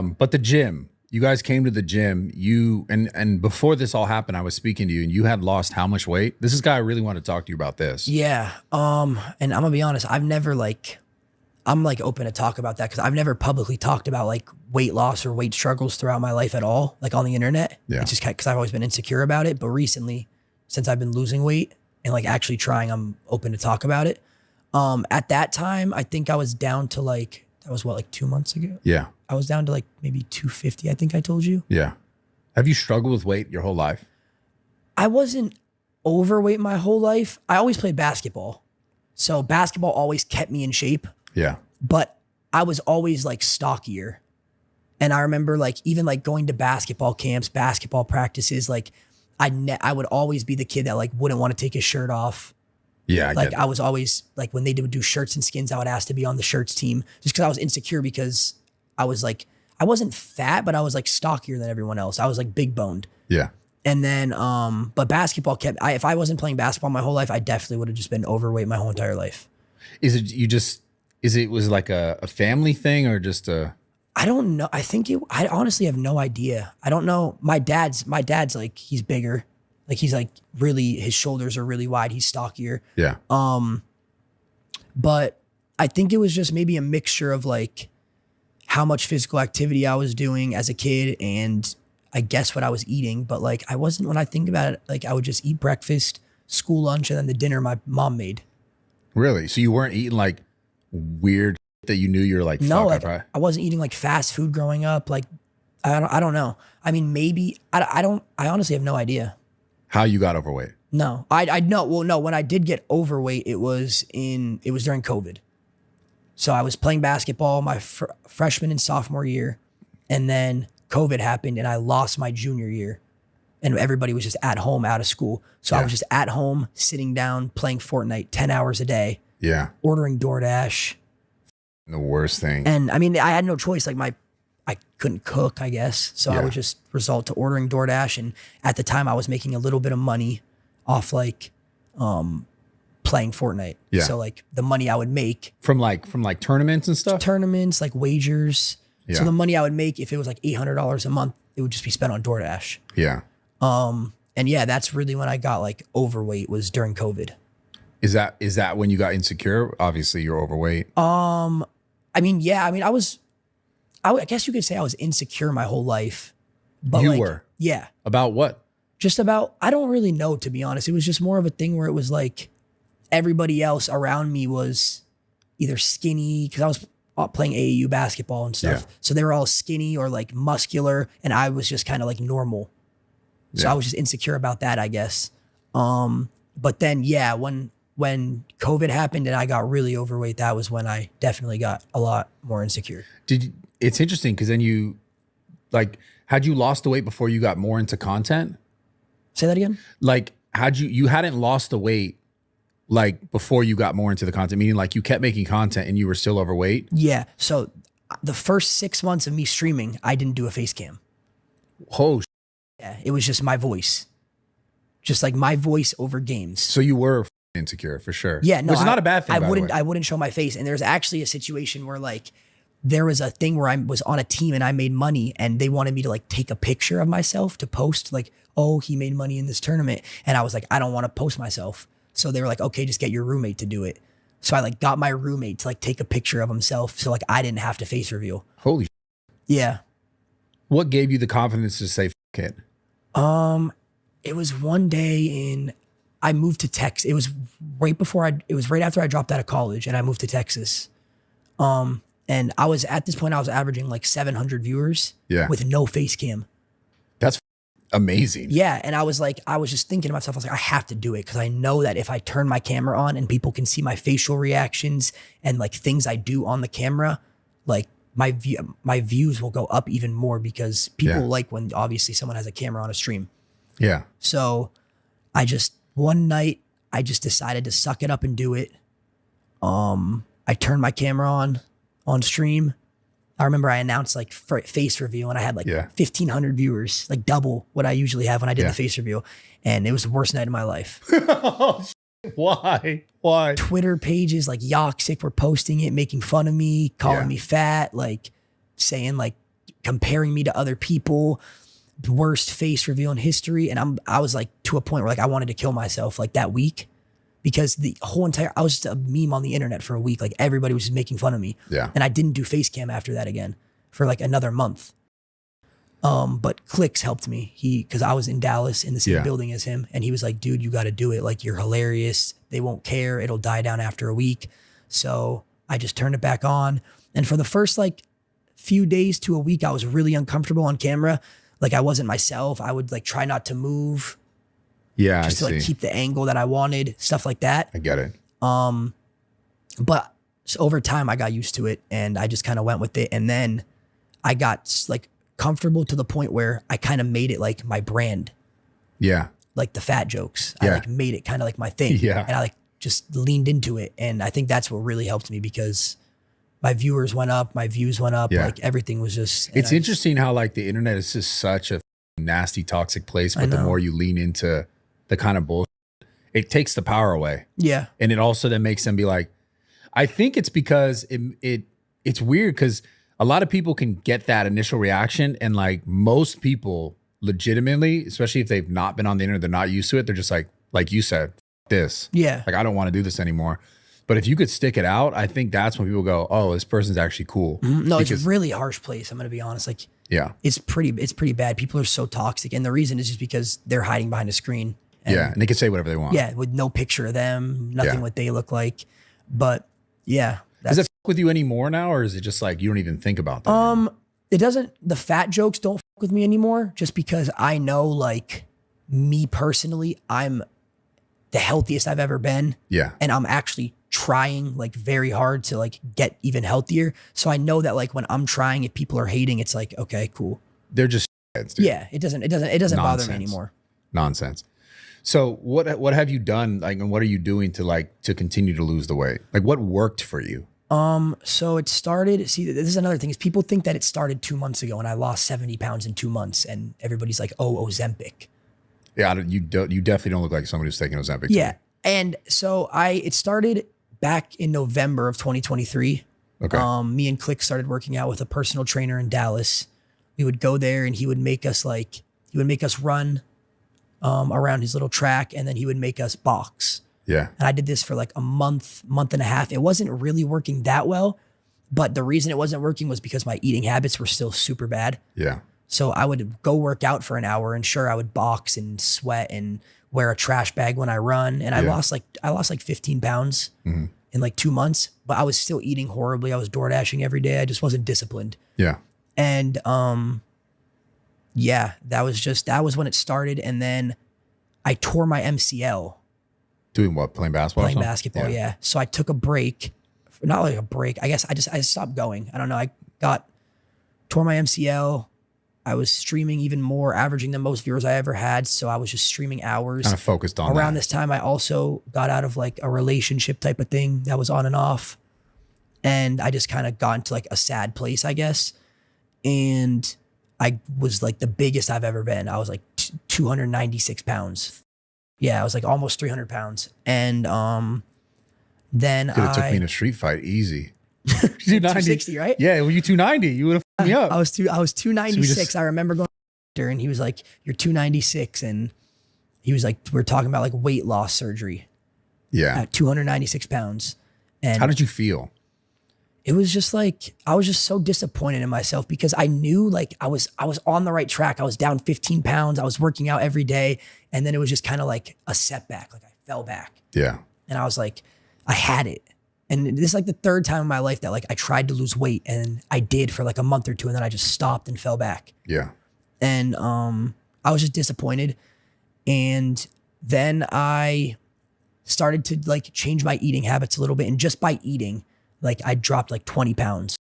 But the gym, you guys came to the gym. And before this all happened, I was speaking to you, and you had lost how much weight? This is a guy I really want to talk to you about this. Yeah. And I'm gonna be honest, I'm open to talk about that because I've never publicly talked about like weight loss or weight struggles throughout my life at all, like on the internet. Yeah. It's just because I've always been insecure about it. But recently, since I've been losing weight and like actually trying, I'm open to talk about it. At that time, I think I was down to like, that was what, like 2 months ago? Yeah. I was down to like maybe 250, I think I told you. Yeah. Have you struggled with weight your whole life? I wasn't overweight my whole life. I always played basketball. So basketball always kept me in shape. Yeah. But I was always like stockier. And I remember like even like going to basketball camps, basketball practices, like I would always be the kid that like wouldn't want to take his shirt off. Yeah. I was always like, when they would do shirts and skins, I would ask to be on the shirts team just because I was insecure because I was like, I wasn't fat, but I was like stockier than everyone else. I was like big boned. Yeah. And then, but basketball if I wasn't playing basketball my whole life, I definitely would have just been overweight my whole entire life. Was like a family thing or just a? I don't know. I honestly have no idea. I don't know. My dad's like, he's bigger. Like he's like really, his shoulders are really wide. He's stockier. Yeah. But I think it was just maybe a mixture of like how much physical activity I was doing as a kid and I guess what I was eating. But like I wasn't, when I think about it, like I would just eat breakfast, school lunch, and then the dinner my mom made. Really? So you weren't eating like weird that you knew you were like, no, fuck, like, I wasn't eating like fast food growing up. Like I don't know. I mean, maybe I honestly have no idea how you got overweight. No, I know. Well, no, when I did get overweight, it was during COVID. So I was playing basketball my freshman and sophomore year, and then COVID happened and I lost my junior year and everybody was just at home out of school. So I was just at home, sitting down, playing Fortnite 10 hours a day. Yeah. Ordering DoorDash. The worst thing. And I mean, I had no choice. Like I couldn't cook, I guess. So I would just resort to ordering DoorDash. And at the time I was making a little bit of money off like playing Fortnite. Yeah. So like the money I would make from like tournaments and stuff? Tournaments, like wagers. Yeah. So the money I would make, if it was like $800 a month, it would just be spent on DoorDash. Yeah. And yeah, that's really when I got like overweight, was during COVID. Is that when you got insecure? Obviously you're overweight. I mean, yeah, I mean, I guess you could say I was insecure my whole life. But you like, were? Yeah. About what? Just about, I don't really know, to be honest. It was just more of a thing where it was like everybody else around me was either skinny, because I was playing AAU basketball and stuff. Yeah. So they were all skinny or like muscular, and I was just kind of like normal. So I was just insecure about that, I guess. But then, yeah, when COVID happened and I got really overweight, that was when I definitely got a lot more insecure. It's interesting because then you, like, had you lost the weight before you got more into content? Say that again? Like, you hadn't lost the weight like before you got more into the content, meaning like you kept making content and you were still overweight? Yeah. So the first 6 months of me streaming, I didn't do a face cam. Oh, yeah. It was just my voice. Just like my voice over games. So you were insecure for sure. Yeah. No, which is not a bad thing. I wouldn't show my face. And there's actually a situation where like, there was a thing where I was on a team and I made money and they wanted me to like take a picture of myself to post like, oh, he made money in this tournament. And I was like, I don't want to post myself. So they were like, okay, just get your roommate to do it. So I like got my roommate to like take a picture of himself. So like I didn't have to face reveal. Holy. Yeah. What gave you the confidence to say, f it? It was one day I moved to Texas. It was right after I dropped out of college and I moved to Texas. And at this point, I was averaging like 700 viewers with no face cam. That's amazing. Yeah. And I was just thinking to myself, I was like, I have to do it because I know that if I turn my camera on and people can see my facial reactions and like things I do on the camera, like my views will go up even more because people like when obviously someone has a camera on a stream. Yeah. So one night I just decided to suck it up and do it. I turned my camera on stream. I remember I announced like face reveal and I had like 1,500 viewers, like double what I usually have when I did the face reveal. And it was the worst night of my life. Why? Why? Twitter pages like Yoxic were posting it, making fun of me, calling me fat, like saying like, comparing me to other people, the worst face reveal in history. And I was like to a point where like I wanted to kill myself like that week, because the whole entire, I was just a meme on the internet for a week. Like everybody was just making fun of me. Yeah. And I didn't do face cam after that again for like another month. But Clicks helped me. Cause I was in Dallas in the same building as him. And he was like, dude, you got to do it. Like, you're hilarious. They won't care. It'll die down after a week. So I just turned it back on. And for the first like few days to a week, I was really uncomfortable on camera. Like I wasn't myself. I would like try not to move. Yeah. Just to like keep the angle that I wanted, stuff like that. I get it. But so over time I got used to it and I just kind of went with it. And then I got like comfortable to the point where I kind of made it like my brand. Yeah. Like the fat jokes. Yeah. I like made it kind of like my thing. Yeah. And I like just leaned into it. And I think that's what really helped me, because my viewers went up, my views went up. Yeah. Like everything was just. It's interesting how like the internet is just such a nasty, toxic place. But the more you lean into the kind of bullshit, it takes the power away. Yeah. And it also then makes them be like, I think it's because it's weird because a lot of people can get that initial reaction, and like most people legitimately, especially if they've not been on the internet, they're not used to it. They're just like you said, this. Yeah. Like, I don't want to do this anymore. But if you could stick it out, I think that's when people go, oh, this person's actually cool. No, it's a really harsh place. I'm going to be honest. Like, yeah, it's pretty bad. People are so toxic. And the reason is just because they're hiding behind a screen. And they can say whatever they want. Yeah. With no picture of them, nothing what they look like. But yeah. Does it fuck with you anymore now? Or is it just like, you don't even think about that anymore? It doesn't, the fat jokes don't fuck with me anymore, just because I know, like, me personally, I'm the healthiest I've ever been. Yeah. And I'm actually trying like very hard to like get even healthier. So I know that like when I'm trying, if people are hating, it's like, okay, cool. They're just heads, dude. Yeah. It doesn't bother me anymore. Nonsense. So what have you done? Like, and what are you doing to continue to lose the weight? Like, what worked for you? So it started, see, this is another thing, is people think that it started 2 months ago and I lost 70 pounds in 2 months and everybody's like, oh, Ozempic. Yeah. You definitely don't look like somebody who's taking Ozempic. Yeah. And so it started back in November of 2023. Okay. Me and Click started working out with a personal trainer in Dallas. We would go there and he would make us run, around his little track, and then he would make us box. Yeah. And I did this for like a month and a half. It wasn't really working that well, but the reason it wasn't working was because my eating habits were still super bad. Yeah. So I would go work out for an hour, and sure, I would box and sweat and wear a trash bag when I run. And I lost like 15 pounds in like 2 months, but I was still eating horribly. I was door dashing every day. I just wasn't disciplined. Yeah. And, yeah, that was when it started. And then I tore my MCL. Doing what? Playing basketball? Playing basketball, yeah. So I took a break. Not like a break. I guess I stopped going. I don't know. Tore my MCL. I was streaming even more, averaging the most viewers I ever had. So I was just streaming hours. Kind of focused on around that. this time. I also got out of like a relationship type of thing that was on and off. And I just kind of got into like a sad place, I guess. And I was like the biggest I've ever been. I was like 296 pounds. Yeah, I was like almost 300 pounds. And then Dude, it took me in a street fight easy. 260, right? Yeah, well, you 290. You would have fucked me up. I was 296. I remember going there and he was like, you're 296. And he was like, we're talking about like weight loss surgery. Yeah. At 296 pounds. And how did you feel? It was just like, I was just so disappointed in myself, because I knew like I was on the right track. I was down 15 pounds. I was working out every day. And then it was just kind of like a setback. Like I fell back. Yeah. And I was like, I had it. And this is like the third time in my life that like I tried to lose weight, and I did for like a month or two, and then I just stopped and fell back. Yeah. And I was just disappointed. And then I started to like change my eating habits a little bit. And just by eating, like I dropped like 20 pounds.